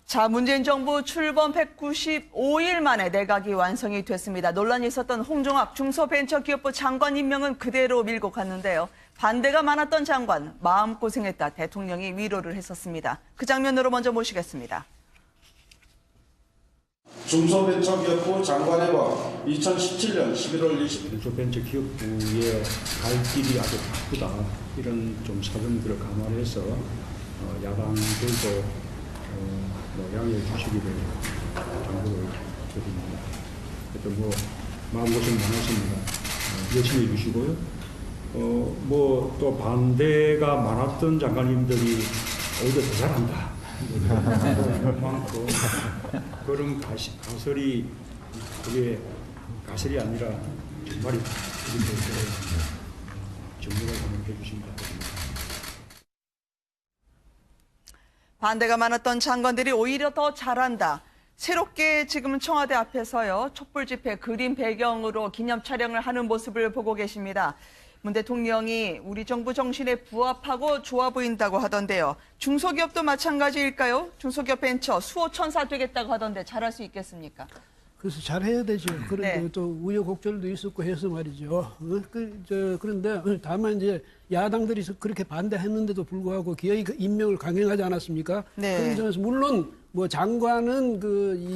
자, 문재인 정부 출범 195일 만에 내각이 완성이 됐습니다. 논란이 있었던 홍종학 중소벤처기업부 장관 임명은 그대로 밀고 갔는데요. 반대가 많았던 장관, 마음고생했다 대통령이 위로를 했었습니다. 그 장면으로 먼저 모시겠습니다. 중소벤처기업부 장관회와 2017년 11월 20일 중소벤처기업부의 갈 길이 아주 바쁘다 이런 좀 사정들을 감안해서 야당들도 양해해 주시기를 당부를 드립니다. 하여튼 마음고생 많았습니다. 열심히 해주시고요. 또 반대가 많았던 장관님들이 오히려 더 잘한다. 그만큼 그런 가설이 그게 가설이 아니라 정말이 정리를 한번 해주시면 됩니다. 반대가 많았던 장관들이 오히려 더 잘한다. 새롭게 지금 청와대 앞에서요. 촛불 집회 그림 배경으로 기념 촬영을 하는 모습을 보고 계십니다. 문 대통령이 우리 정부 정신에 부합하고 좋아 보인다고 하던데요. 중소기업도 마찬가지일까요? 중소기업 벤처 수호천사 되겠다고 하던데 잘할 수 있겠습니까? 그래서 잘해야 되죠. 그런데 네. 또 우여곡절도 있었고 해서 말이죠. 그런데 다만 이제 야당들이 그렇게 반대했는데도 불구하고 기어이 그 임명을 강행하지 않았습니까? 네. 그런 점에서 물론 장관은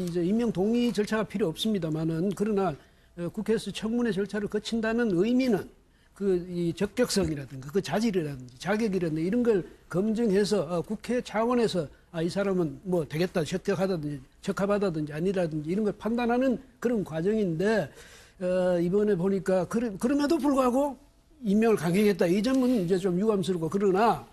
이제 임명 동의 절차가 필요 없습니다만은 그러나 국회에서 청문회 절차를 거친다는 의미는 이 적격성이라든가 그 자질이라든지 자격이라든지 이런 걸 검증해서 국회 차원에서 이 사람은 되겠다, 적합하다든지 아니라든지 이런 걸 판단하는 그런 과정인데 이번에 보니까 그럼에도 불구하고 임명을 강행했다. 이 점은 이제 좀 유감스럽고 그러나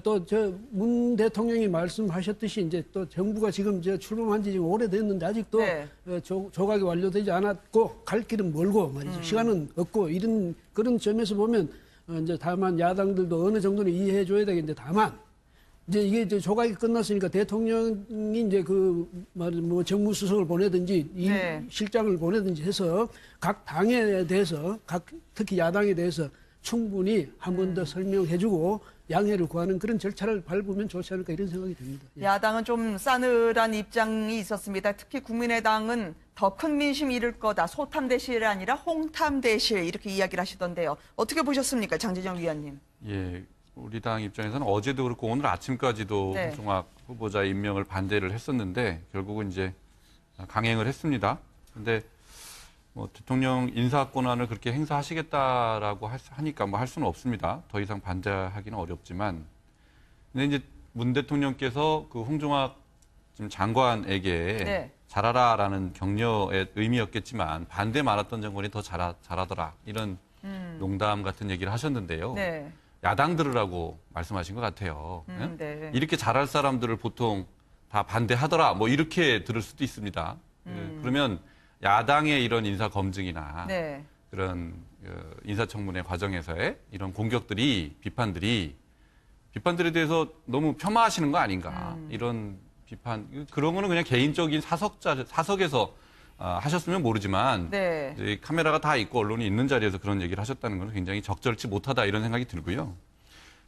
또 문 대통령이 말씀하셨듯이 이제 또 정부가 지금 출범한 지 지금 오래됐는데 아직도 네. 조각이 완료되지 않았고 갈 길은 멀고 말이죠. 시간은 없고 이런 그런 점에서 보면 이제 다만 야당들도 어느 정도는 이해해 줘야 되겠는데 다만 이제 이게 이제 조각이 끝났으니까 대통령이 이제 정무수석을 보내든지 네. 실장을 보내든지 해서 각 당에 대해서 특히 야당에 대해서 충분히 한 번 더 설명해주고 양해를 구하는 그런 절차를 밟으면 좋지 않을까 이런 생각이 듭니다. 예. 야당은 좀 싸늘한 입장이 있었습니다. 특히 국민의당은 더 큰 민심 잃을 거다. 소탐 대실이 아니라 홍탐 대실 이렇게 이야기를 하시던데요. 어떻게 보셨습니까, 장제정 위원님? 예, 우리 당 입장에서는 어제도 그렇고 오늘 아침까지도 네. 홍종학 후보자 임명을 반대를 했었는데 결국은 이제 강행을 했습니다. 근데 대통령 인사 권한을 그렇게 행사하시겠다라고 하니까 할 수는 없습니다. 더 이상 반대하기는 어렵지만. 근데 이제 문 대통령께서 그 홍종학 지금 장관에게 네. 잘하라라는 격려의 의미였겠지만 반대 많았던 장관이 더 잘하더라 이런 농담 같은 얘기를 하셨는데요. 네. 야당 들으라고 말씀하신 것 같아요. 네. 이렇게 잘할 사람들을 보통 다 반대하더라 이렇게 들을 수도 있습니다. 그러면 야당의 이런 인사 검증이나 네. 그런 인사청문회 과정에서의 이런 공격들이 비판들에 대해서 너무 폄하하시는 거 아닌가 이런 비판 그런 거는 그냥 개인적인 사석에서 하셨으면 모르지만 네. 이제 카메라가 다 있고 언론이 있는 자리에서 그런 얘기를 하셨다는 것은 굉장히 적절치 못하다 이런 생각이 들고요.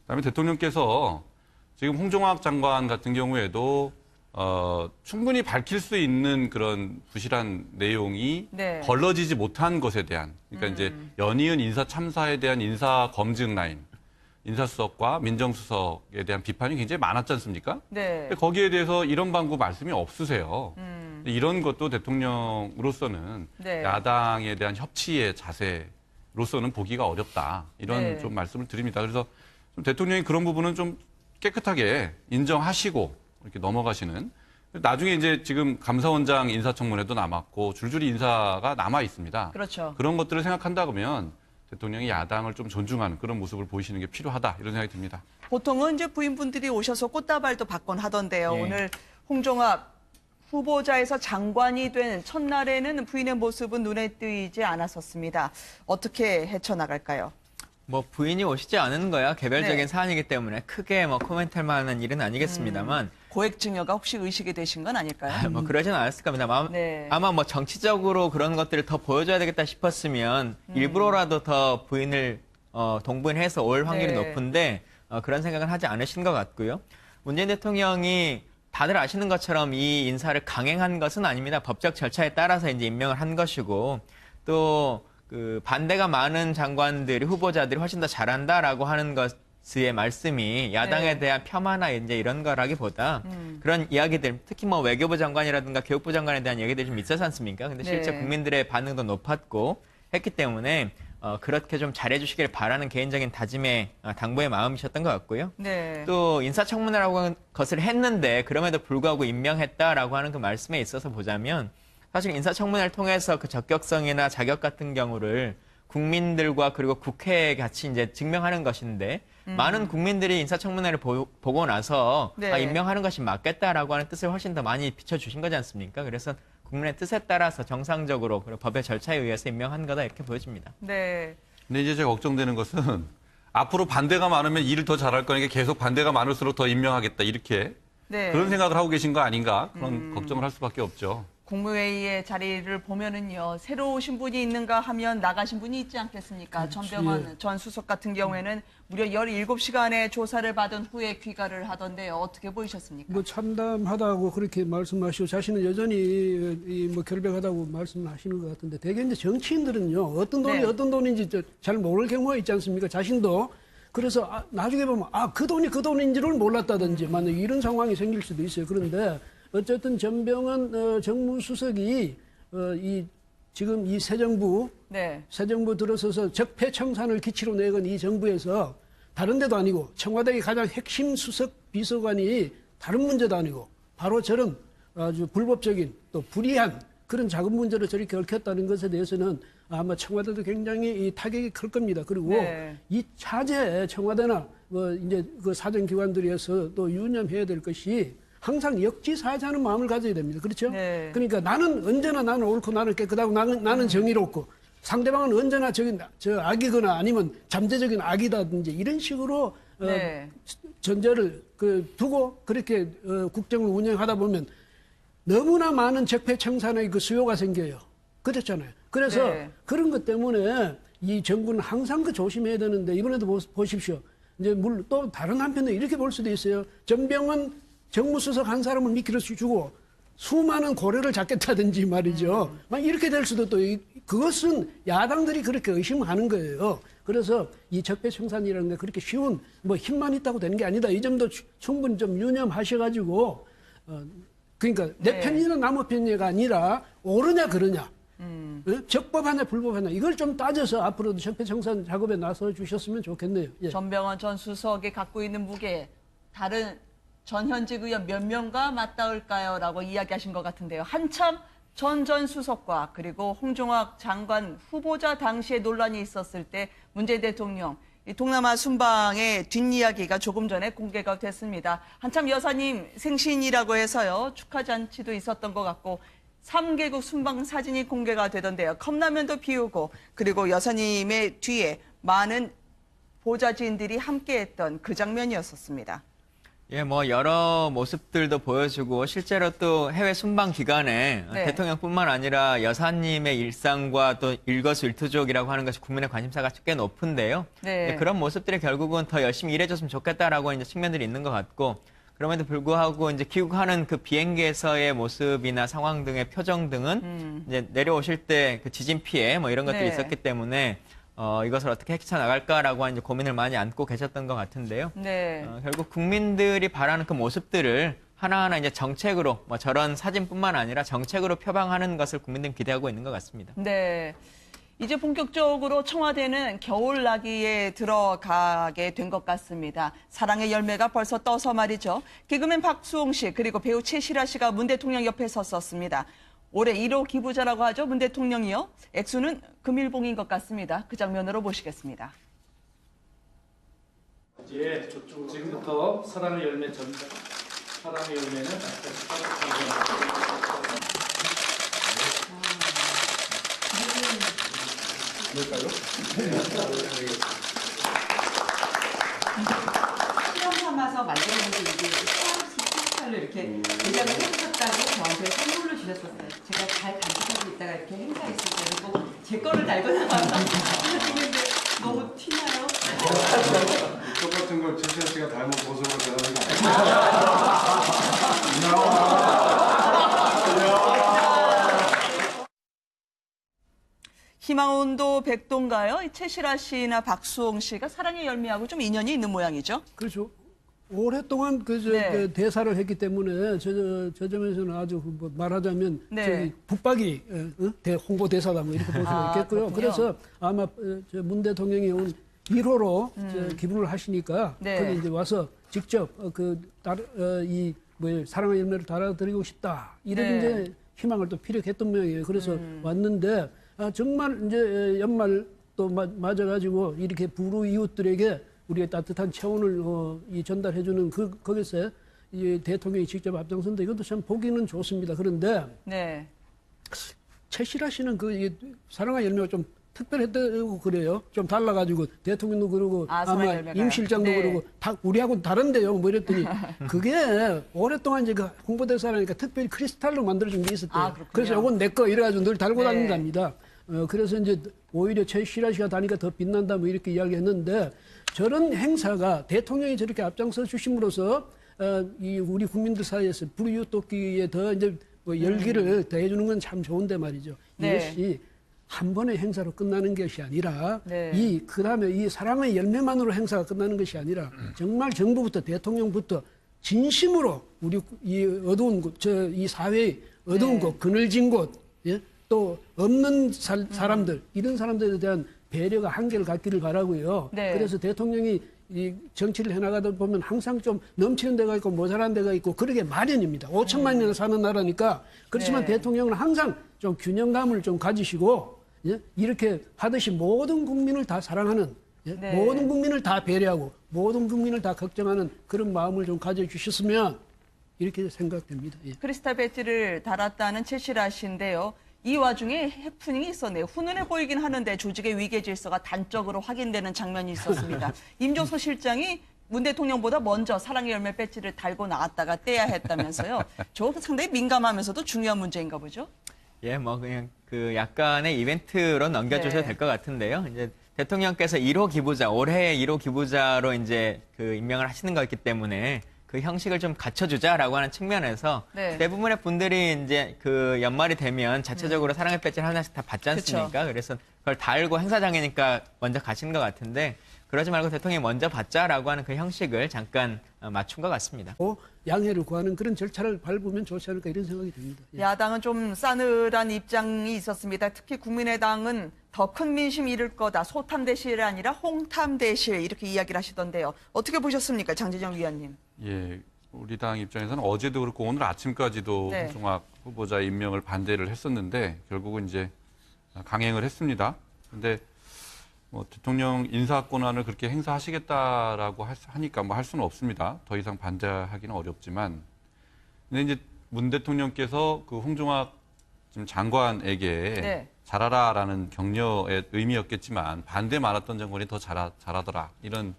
그다음에 대통령께서 지금 홍종학 장관 같은 경우에도 충분히 밝힐 수 있는 그런 부실한 내용이 네. 걸러지지 못한 것에 대한 그러니까 이제 연이은 인사 참사에 대한 인사 검증 라인, 인사수석과 민정수석에 대한 비판이 굉장히 많았지 않습니까? 네. 근데 거기에 대해서 이런 방구 말씀이 없으세요. 이런 것도 대통령으로서는 네. 야당에 대한 협치의 자세로서는 보기가 어렵다. 이런 네. 좀 말씀을 드립니다. 그래서 좀 대통령이 그런 부분은 좀 깨끗하게 인정하시고 이렇게 넘어가시는. 나중에 이제 지금 감사원장 인사청문회도 남았고 줄줄이 인사가 남아 있습니다. 그렇죠. 그런 것들을 생각한다 그러면 대통령이 야당을 좀 존중하는 그런 모습을 보이시는 게 필요하다 이런 생각이 듭니다. 보통은 이제 부인분들이 오셔서 꽃다발도 받곤 하던데요. 예. 오늘 홍종학 후보자에서 장관이 된 첫날에는 부인의 모습은 눈에 띄지 않았었습니다. 어떻게 헤쳐나갈까요? 부인이 오시지 않은 거야 개별적인 네. 사안이기 때문에 크게 코멘트할 만한 일은 아니겠습니다만 고액 증여가 혹시 의식이 되신 건 아닐까요? 그러진 않았을 겁니다. 네. 아마 정치적으로 그런 것들을 더 보여줘야 되겠다 싶었으면 일부러라도 더 부인을 동부인해서 올 확률이 네. 높은데 그런 생각은 하지 않으신 것 같고요. 문재인 대통령이 다들 아시는 것처럼 이 인사를 강행한 것은 아닙니다. 법적 절차에 따라서 이제 임명을 한 것이고 또 그 반대가 많은 장관들이 후보자들이 훨씬 더 잘한다라고 하는 것의 말씀이 야당에 네. 대한 폄하나 이제 이런 거라기보다 그런 이야기들 특히 뭐 외교부 장관이라든가 교육부 장관에 대한 얘기들이 좀 있었지 않습니까? 근데 실제 네. 국민들의 반응도 높았고 했기 때문에 그렇게 좀 잘해주시길 바라는 개인적인 다짐의 당부의 마음이셨던 것 같고요. 네. 또 인사청문회라고 하는 것을 했는데 그럼에도 불구하고 임명했다라고 하는 그 말씀에 있어서 보자면 사실 인사청문회를 통해서 그 적격성이나 자격 같은 경우를 국민들과 그리고 국회에 같이 이제 증명하는 것인데 많은 국민들이 인사청문회를 보고 나서 네. 임명하는 것이 맞겠다라고 하는 뜻을 훨씬 더 많이 비춰주신 거지 않습니까? 그래서 국민의 뜻에 따라서 정상적으로 그리고 법의 절차에 의해서 임명한 거다 이렇게 보여집니다. 네. 근데 이제 제가 걱정되는 것은 앞으로 반대가 많으면 일을 더 잘할 거니까 계속 반대가 많을수록 더 임명하겠다 이렇게 네. 그런 생각을 하고 계신 거 아닌가 그런 걱정을 할 수밖에 없죠. 국무회의의 자리를 보면은요, 새로 오신 분이 있는가 하면 나가신 분이 있지 않겠습니까? 전병헌 전 수석 같은 경우에는 무려 17시간의 조사를 받은 후에 귀가를 하던데요. 어떻게 보이셨습니까? 뭐 참담하다고 그렇게 말씀하시고 자신은 여전히 뭐 결백하다고 말씀하시는 것 같은데 대개 이제 정치인들은요 어떤 돈이 네. 어떤 돈인지 잘 모를 경우가 있지 않습니까? 자신도 그래서 나중에 보면 그 돈이 그 돈인지를 몰랐다든지 만약 이런 상황이 생길 수도 있어요. 그런데 어쨌든 전병헌 정무수석이 지금 이 새 정부 네. 들어서서 적폐청산을 기치로 내건 이 정부에서 다른 데도 아니고 청와대의 가장 핵심 수석 비서관이 다른 문제도 아니고 바로 저런 아주 불법적인 또 불이한 그런 작은 문제로 저렇게 얽혔다는 것에 대해서는 아마 청와대도 굉장히 이 타격이 클 겁니다. 그리고 네. 이 차제에 청와대나 이제 그 사정기관들에서 또 유념해야 될 것이 항상 역지사지하는 마음을 가져야 됩니다. 그렇죠? 네. 그러니까 나는 옳고 나는 깨끗하고 나는 정의롭고 상대방은 언제나 저 악이거나 아니면 잠재적인 악이다든지 이런 식으로 네. 전제를 두고 그렇게 국정을 운영하다 보면 너무나 많은 적폐청산의 그 수요가 생겨요. 그렇잖아요. 그래서 네. 그런 것 때문에 이 정부는 항상 조심해야 되는데 이번에도 보십시오. 이제 물론 또 다른 한편으로 이렇게 볼 수도 있어요. 전병헌 정무수석 한 사람을 미끼로 주고 수많은 고려를 잡겠다든지 말이죠. 막 이렇게 될 수도 또 그것은 야당들이 그렇게 의심하는 거예요. 그래서 이 적폐청산이라는 게 그렇게 쉬운 뭐 힘만 있다고 되는 게 아니다. 이 점도 충분히 좀 유념하셔가지고 그러니까 내 네. 편이나 남의 편이가 아니라 옳으냐 그러냐. 적법하냐 불법하냐 이걸 좀 따져서 앞으로도 적폐청산 작업에 나서 주셨으면 좋겠네요. 예. 전병헌 전 수석이 갖고 있는 무게 다른 전현직 의원 몇 명과 맞닿을까요? 라고 이야기하신 것 같은데요. 한참 전 수석과 그리고 홍종학 장관 후보자 당시에 논란이 있었을 때 문재인 대통령 이 동남아 순방의 뒷이야기가 조금 전에 공개가 됐습니다. 한참 여사님 생신이라고 해서요. 축하 잔치도 있었던 것 같고 3개국 순방 사진이 공개가 되던데요. 컵라면도 비우고 그리고 여사님의 뒤에 많은 보좌진들이 함께했던 그 장면이었었습니다. 예, 뭐 여러 모습들도 보여주고 실제로 또 해외 순방 기간에 네. 대통령뿐만 아니라 여사님의 일상과 또 일거수일투족이라고 하는 것이 국민의 관심사가 꽤 높은데요. 네. 예, 그런 모습들이 결국은 더 열심히 일해줬으면 좋겠다라고 이제 측면들이 있는 것 같고 그럼에도 불구하고 이제 귀국하는 그 비행기에서의 모습이나 상황 등의 표정 등은 이제 내려오실 때 그 지진 피해 뭐 이런 것들이 네. 있었기 때문에 이것을 어떻게 헤쳐나갈까라고 이제 고민을 많이 안고 계셨던 것 같은데요. 네. 결국 국민들이 바라는 그 모습들을 하나하나 이제 정책으로 뭐 저런 사진뿐만 아니라 정책으로 표방하는 것을 국민들은 기대하고 있는 것 같습니다. 네. 이제 본격적으로 청와대는 겨울 나기에 들어가게 된 것 같습니다. 사랑의 열매가 벌써 떠서 말이죠. 개그맨 박수홍 씨 그리고 배우 최시라 씨가 문 대통령 옆에 섰었습니다. 올해 1호 기부자라고 하죠. 문 대통령이요. 액수는 금일봉인 것 같습니다. 그 장면으로 보시겠습니다. 예, 지금부터 사랑의 열매 전달. 사랑의 열매는 실험 삼아서 만들었는데 이게 포스터를 이렇게 제작을 해주셨다고 저한테 선물로 주셨었어요. 제가 잘 간직하고 있다가 이렇게 행사 있을 때는 꼭 제 거를 달고 나가서 근데 너무 티나요? 똑같은 걸 최시아 씨가 닮은 모습으로 변하는 거 아니에요? 희망운도 백동가요? 이 최실아 씨나 박수홍 씨가 사랑의 열매하고 좀 인연이 있는 모양이죠. 그렇죠. 오랫동안 네. 그 대사를 했기 때문에 저 점에서는 아주 뭐 말하자면 네. 저기 붙박이 홍보 대사다 뭐 이렇게 볼 수가 있겠고요. 그렇군요. 그래서 아마 문 대통령이 온 1호로 기부를 하시니까 네. 거기 이제 와서 직접 사랑의 열매를 달아드리고 싶다 이런 네. 이제 희망을 또 피력했던 모양이에요. 그래서 왔는데 정말 이제 연말 또 맞아가지고 이렇게 부르 이웃들에게 우리의 따뜻한 체온을 전달해주는 거기서 이 대통령이 직접 앞장선다. 이것도 참 보기는 좋습니다. 그런데 네. 최실아 씨는 이 사랑의 열매가 좀 특별했다고 그래요. 좀 달라가지고 대통령도 그러고 사랑의 아마 열매가요? 임 실장도 네. 그러고 다 우리하고는 다른데요. 뭐 이랬더니 그게 오랫동안 이제 그 홍보대사라니까 특별히 크리스탈로 만들어준 게 있었대요. 그렇군요. 그래서 이건 내 거 이래가지고 늘 달고 네. 다닌답니다. 그래서 이제 오히려 최실아 씨가 다니까 더 빛난다 뭐 이렇게 이야기했는데 저런 행사가 대통령이 저렇게 앞장서 주심으로써 우리 국민들 사이에서 불이웃 돕기에 더 이제 뭐 열기를 더해주는 건 참 좋은데 말이죠. 네. 이것이 한 번의 행사로 끝나는 것이 아니라 네. 그다음에 이 사랑의 열매만으로 행사가 끝나는 것이 아니라 정말 정부부터 대통령부터 진심으로 우리 이 어두운 곳, 이 사회의 어두운 네. 곳, 그늘진 곳, 예? 또 없는 사람들 이런 사람들에 대한 배려가 한계를 갖기를 바라고요. 네. 그래서 대통령이 이 정치를 해나가다 보면 항상 좀 넘치는 데가 있고 모자란 데가 있고 그러게 마련입니다. 5천만이나 사는 나라니까. 그렇지만 네. 대통령은 항상 좀 균형감을 좀 가지시고 예? 이렇게 하듯이 모든 국민을 다 사랑하는 예? 네. 모든 국민을 다 배려하고 모든 국민을 다 걱정하는 그런 마음을 좀 가져주셨으면 이렇게 생각됩니다. 예. 크리스탈 배지를 달았다는 최실아 씨인데요. 이 와중에 해프닝이 있었네요. 훈훈해 보이긴 하는데 조직의 위계 질서가 단적으로 확인되는 장면이 있었습니다. 임종서 실장이 문 대통령보다 먼저 사랑의 열매 배지를 달고 나왔다가 떼야 했다면서요. 저거 상당히 민감하면서도 중요한 문제인가 보죠? 예, 뭐 그냥 그 약간의 이벤트로 넘겨주셔도 네. 될 것 같은데요. 이제 대통령께서 1호 기부자, 올해의 1호 기부자로 이제 그 임명을 하시는 거였기 때문에 그 형식을 좀 갖춰주자라고 하는 측면에서 네. 대부분의 분들이 이제 그 연말이 되면 자체적으로 사랑의 배지를 하나씩 다 받지 않습니까? 그래서 그걸 달고 행사장이니까 먼저 가시는 것 같은데 그러지 말고 대통령이 먼저 받자라고 하는 그 형식을 잠깐 맞춘 것 같습니다. 양해를 구하는 그런 절차를 밟으면 좋지 않을까 이런 생각이 듭니다. 예. 야당은 좀 싸늘한 입장이 있었습니다. 특히 국민의당은 더 큰 민심 이룰 거다. 소탐 대실이 아니라 홍탐 대실 이렇게 이야기를 하시던데요. 어떻게 보셨습니까? 장진영 위원님. 예, 우리 당 입장에서는 어제도 그렇고 오늘 아침까지도 네. 홍종학 후보자 임명을 반대를 했었는데 결국은 이제 강행을 했습니다. 근데 뭐 대통령 인사 권한을 그렇게 행사하시겠다라고 하니까 뭐 할 수는 없습니다. 더 이상 반대하기는 어렵지만. 근데 이제 문 대통령께서 그 홍종학 지금 장관에게 네. 잘하라라는 격려의 의미였겠지만 반대 많았던 장관이 더 잘하더라 이런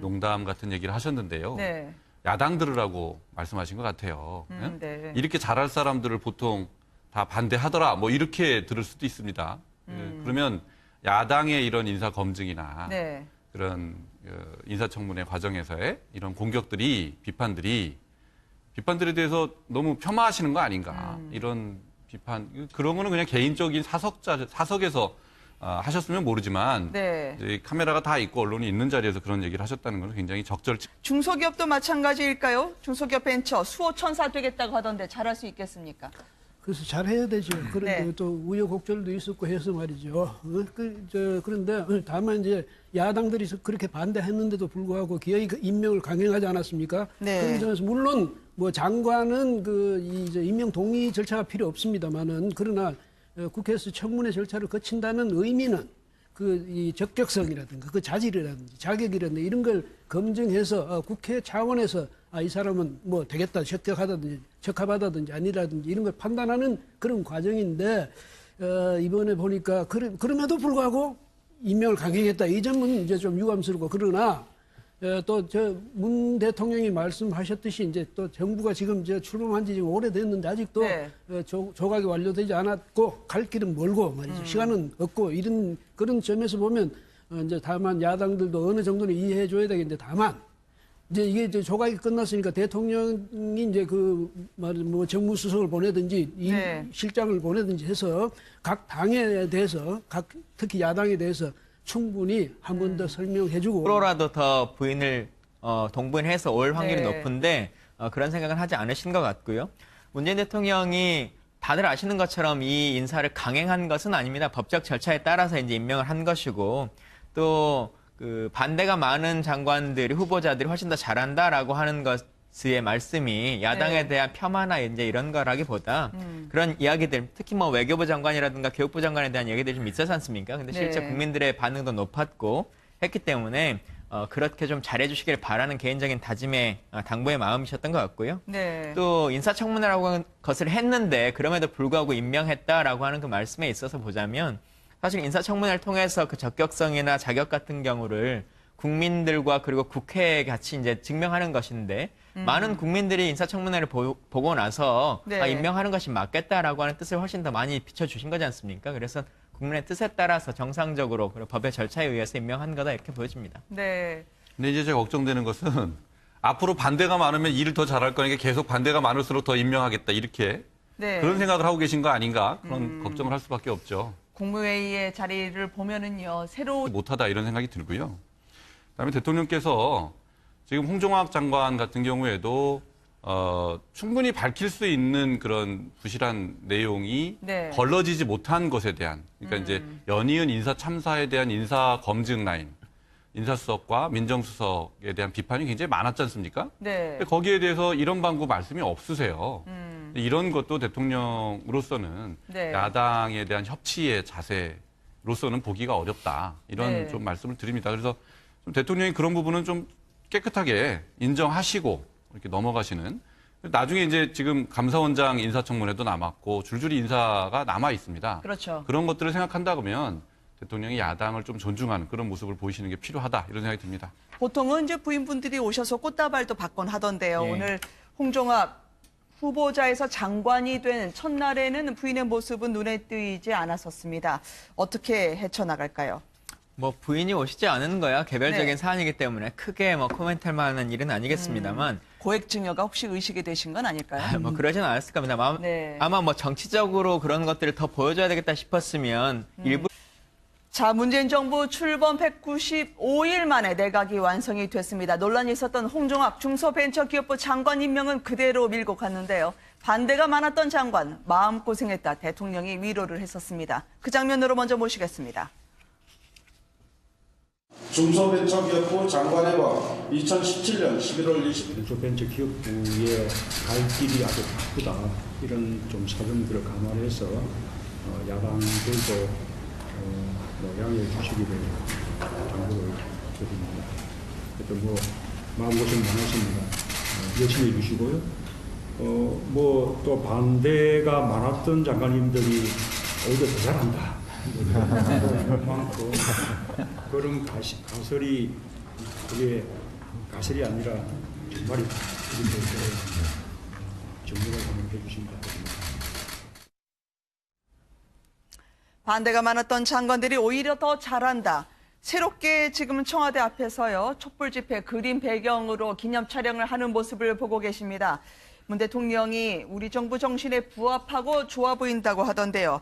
농담 같은 얘기를 하셨는데요. 네. 야당 들으라고 말씀하신 것 같아요. 예? 네. 이렇게 잘할 사람들을 보통 다 반대하더라 뭐 이렇게 들을 수도 있습니다. 그러면 야당의 이런 인사 검증이나 네. 그런 인사청문회 과정에서의 이런 공격들이 비판들에 대해서 너무 폄하하시는 거 아닌가 이런 비판 그런 거는 그냥 개인적인 사석에서 하셨으면 모르지만 네. 이제 카메라가 다 있고 언론이 있는 자리에서 그런 얘기를 하셨다는 건 굉장히 적절치. 중소기업도 마찬가지일까요? 중소기업 벤처 수호 천사 되겠다고 하던데 잘할 수 있겠습니까? 그래서 잘해야 되죠. 그런데 네. 또 우여곡절도 있었고 해서 말이죠. 그런데 다만 이제 야당들이 그렇게 반대했는데도 불구하고 기어이 그 임명을 강행하지 않았습니까? 네. 그런 점에서 물론 뭐 장관은 이제 임명 동의 절차가 필요 없습니다만은 그러나 국회에서 청문회 절차를 거친다는 의미는 이 적격성이라든가 그 자질이라든지 자격이라든지 이런 걸 검증해서 국회 차원에서 이 사람은 뭐 되겠다 적격하다든지 적합하다든지 아니라든지 이런 걸 판단하는 그런 과정인데 이번에 보니까 그럼에도 불구하고 임명을 강행했다 이 점은 이제 좀 유감스럽고 그러나 또 문 대통령이 말씀하셨듯이 이제 또 정부가 지금 출범한 지 지금 오래됐는데 아직도 네. 조각이 완료되지 않았고 갈 길은 멀고 말이죠. 시간은 없고 이런 그런 점에서 보면 이제 다만 야당들도 어느 정도는 이해해 줘야 되겠는데 다만 이제 이게 조각이 끝났으니까 대통령이 이제 뭐 정무수석을 보내든지 네. 실장을 보내든지 해서 각 당에 대해서 특히 야당에 대해서 충분히 한 번 더 설명해주고 프로라도 더 부인을 동부인해서 올 확률이 네. 높은데 그런 생각은 하지 않으신 것 같고요. 문재인 대통령이 다들 아시는 것처럼 이 인사를 강행한 것은 아닙니다. 법적 절차에 따라서 이제 임명을 한 것이고 또 그 반대가 많은 장관들이 후보자들이 훨씬 더 잘한다라고 하는 것의 말씀이 야당에 네. 대한 폄하나 이제 이런 거라기보다 그런 이야기들 특히 뭐 외교부 장관이라든가 교육부 장관에 대한 얘기들이 좀 있었지 않습니까? 근데 실제 네. 국민들의 반응도 높았고 했기 때문에 그렇게 좀 잘해주시길 바라는 개인적인 다짐의 당부의 마음이셨던 것 같고요. 네. 또 인사청문회라고 하는 것을 했는데 그럼에도 불구하고 임명했다라고 하는 그 말씀에 있어서 보자면 사실 인사청문회를 통해서 그 적격성이나 자격 같은 경우를 국민들과 그리고 국회에 같이 이제 증명하는 것인데 많은 국민들이 인사청문회를 보고 나서 네. 임명하는 것이 맞겠다라고 하는 뜻을 훨씬 더 많이 비춰주신 거지 않습니까? 그래서 국민의 뜻에 따라서 정상적으로 그리고 법의 절차에 의해서 임명한 거다 이렇게 보여집니다. 네. 근데 이제 제가 걱정되는 것은 앞으로 반대가 많으면 일을 더 잘할 거니까 계속 반대가 많을수록 더 임명하겠다 이렇게 네. 그런 생각을 하고 계신 거 아닌가 그런 걱정을 할 수밖에 없죠. 국무회의의 자리를 보면은요, 새로 못하다 이런 생각이 들고요. 그다음에 대통령께서 지금 홍종학 장관 같은 경우에도 충분히 밝힐 수 있는 그런 부실한 내용이 네. 걸러지지 못한 것에 대한 그러니까 이제 연이은 인사 참사에 대한 인사 검증 라인, 인사수석과 민정수석에 대한 비판이 굉장히 많았지 않습니까? 네. 근데 거기에 대해서 이런 방구 말씀이 없으세요. 이런 것도 대통령으로서는 네. 야당에 대한 협치의 자세로서는 보기가 어렵다. 이런 네. 좀 말씀을 드립니다. 그래서 좀 대통령이 그런 부분은 좀 깨끗하게 인정하시고 이렇게 넘어가시는. 나중에 이제 지금 감사원장 인사청문회도 남았고 줄줄이 인사가 남아 있습니다. 그렇죠. 그런 것들을 생각한다 그러면 대통령이 야당을 좀 존중하는 그런 모습을 보이시는 게 필요하다. 이런 생각이 듭니다. 보통은 이제 부인분들이 오셔서 꽃다발도 받곤 하던데요. 예. 오늘 홍종학 후보자에서 장관이 된 첫날에는 부인의 모습은 눈에 띄지 않았었습니다. 어떻게 헤쳐나갈까요? 뭐 부인이 오시지 않은 거야 개별적인 네. 사안이기 때문에 크게 뭐 코멘트할 만한 일은 아니겠습니다만 고액 증여가 혹시 의식이 되신 건 아닐까요? 뭐 그러진 않았을 겁니다. 네. 아마 뭐 정치적으로 그런 것들을 더 보여줘야 되겠다 싶었으면 일부 자, 문재인 정부 출범 195일 만에 내각이 완성이 됐습니다. 논란이 있었던 홍종학 중소벤처기업부 장관 임명은 그대로 밀고 갔는데요. 반대가 많았던 장관, 마음고생했다 대통령이 위로를 했었습니다. 그 장면으로 먼저 모시겠습니다. 중소벤처기업부 장관의 법 2017년 11월 20일 중소벤처기업부의 갈 길이 아주 바쁘다 이런 좀 사정들을 감안해서 야당들도 양해해 주시기를 당부를 드립니다. 하여튼 뭐 마음고생 많으십니다. 열심히 해주시고요. 뭐 또 반대가 많았던 장관님들이 오히려 더 잘한다. 많고 그런 가설이 그게 가설이 아니라 정말이다. 이렇게 정리를 한번 해주시면 됩니다. 반대가 많았던 장관들이 오히려 더 잘한다. 새롭게 지금 청와대 앞에서요, 촛불 집회 그림 배경으로 기념 촬영을 하는 모습을 보고 계십니다. 문 대통령이 우리 정부 정신에 부합하고 좋아 보인다고 하던데요.